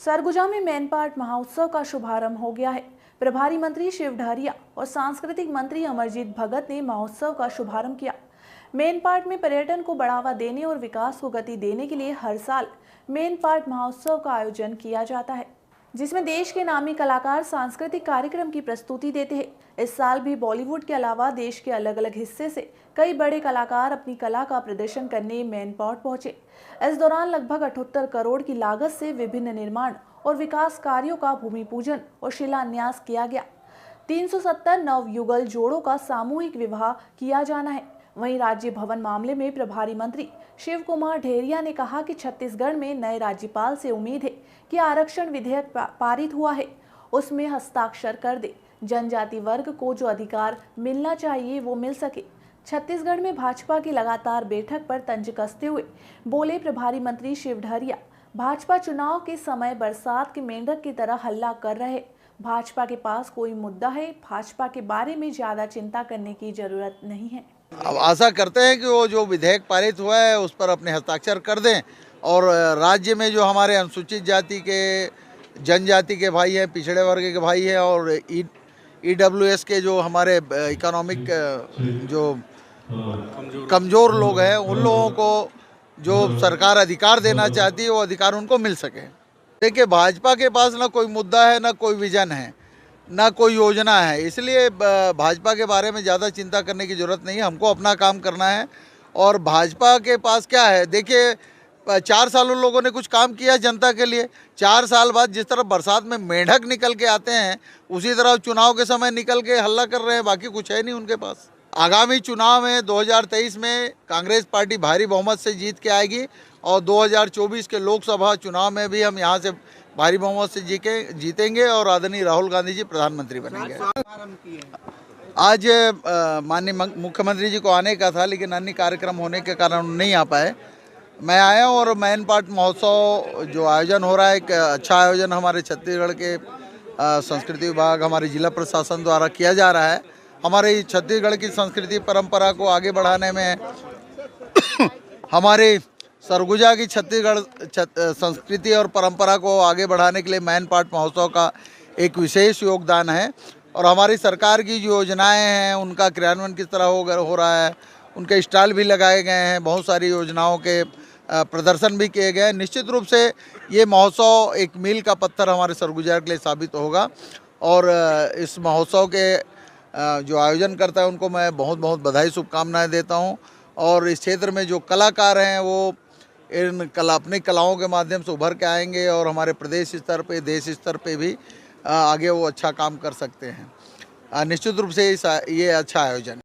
सरगुजा में मैनपाट महोत्सव का शुभारंभ हो गया है। प्रभारी मंत्री शिव डहरिया और सांस्कृतिक मंत्री अमरजीत भगत ने महोत्सव का शुभारंभ किया। मैनपाट में पर्यटन को बढ़ावा देने और विकास को गति देने के लिए हर साल मैनपाट महोत्सव का आयोजन किया जाता है, जिसमें देश के नामी कलाकार सांस्कृतिक कार्यक्रम की प्रस्तुति देते हैं। इस साल भी बॉलीवुड के अलावा देश के अलग अलग हिस्से से कई बड़े कलाकार अपनी कला का प्रदर्शन करने मैनपाट पहुंचे। इस दौरान लगभग 78 करोड़ की लागत से विभिन्न निर्माण और विकास कार्यों का भूमि पूजन और शिलान्यास किया गया। 370 नवयुगल जोड़ों का सामूहिक विवाह किया जाना है। वहीं राज्य भवन मामले में प्रभारी मंत्री शिव कुमार डहरिया ने कहा कि छत्तीसगढ़ में नए राज्यपाल से उम्मीद है कि आरक्षण विधेयक पारित हुआ है उसमें हस्ताक्षर कर दे, जनजाति वर्ग को जो अधिकार मिलना चाहिए वो मिल सके। छत्तीसगढ़ में भाजपा की लगातार बैठक पर तंज कसते हुए बोले प्रभारी मंत्री शिव डहरिया, भाजपा चुनाव के समय बरसात के मेंढक की तरह हल्ला कर रहे। भाजपा के पास कोई मुद्दा है, भाजपा के बारे में ज्यादा चिंता करने की जरूरत नहीं है। अब आशा करते हैं कि वो जो विधेयक पारित हुआ है उस पर अपने हस्ताक्षर कर दें और राज्य में जो हमारे अनुसूचित जाति के, जनजाति के भाई हैं, पिछड़े वर्ग के भाई हैं और ईडब्ल्यूएस के जो हमारे इकोनॉमिक जो कमज़ोर लोग हैं, उन लोगों को जो सरकार अधिकार देना चाहती है वो अधिकार उनको मिल सके। देखिए, भाजपा के पास ना कोई मुद्दा है, ना कोई विजन है, ना कोई योजना है, इसलिए भाजपा के बारे में ज़्यादा चिंता करने की ज़रूरत नहीं है। हमको अपना काम करना है। और भाजपा के पास क्या है, देखिए 4 साल उन लोगों ने कुछ काम किया जनता के लिए। 4 साल बाद जिस तरह बरसात में मेंढक निकल के आते हैं, उसी तरह चुनाव के समय निकल के हल्ला कर रहे हैं, बाकी कुछ है नहीं उनके पास। आगामी चुनाव में 2023 में कांग्रेस पार्टी भारी बहुमत से जीत के आएगी और 2024 के लोकसभा चुनाव में भी हम यहाँ से भारी बहुमत से जीतेंगे और आदरणीय राहुल गांधी जी प्रधानमंत्री बनेंगे। आज माननीय मुख्यमंत्री जी को आने का था, लेकिन अन्य कार्यक्रम होने के कारण नहीं आ पाए। मैं आया और मैनपाट महोत्सव जो आयोजन हो रहा है, एक अच्छा आयोजन हमारे छत्तीसगढ़ के संस्कृति विभाग, हमारे जिला प्रशासन द्वारा किया जा रहा है। हमारे छत्तीसगढ़ की संस्कृति परंपरा को आगे बढ़ाने में हमारे सरगुजा की छत्तीसगढ़ संस्कृति और परंपरा को आगे बढ़ाने के लिए मैनपाट महोत्सव का एक विशेष योगदान है। और हमारी सरकार की जो योजनाएं हैं उनका क्रियान्वयन किस तरह हो रहा है, उनके स्टॉल भी लगाए गए हैं, बहुत सारी योजनाओं के प्रदर्शन भी किए गए हैं। निश्चित रूप से ये महोत्सव एक मील का पत्थर हमारे सरगुजा के लिए साबित होगा। और इस महोत्सव के जो आयोजन करता है उनको मैं बहुत बहुत बधाई, शुभकामनाएं देता हूं। और इस क्षेत्र में जो कलाकार हैं वो अपनी कलाओं के माध्यम से उभर के आएंगे और हमारे प्रदेश स्तर पे, देश स्तर पे भी आगे वो अच्छा काम कर सकते हैं। निश्चित रूप से ये अच्छा आयोजन है।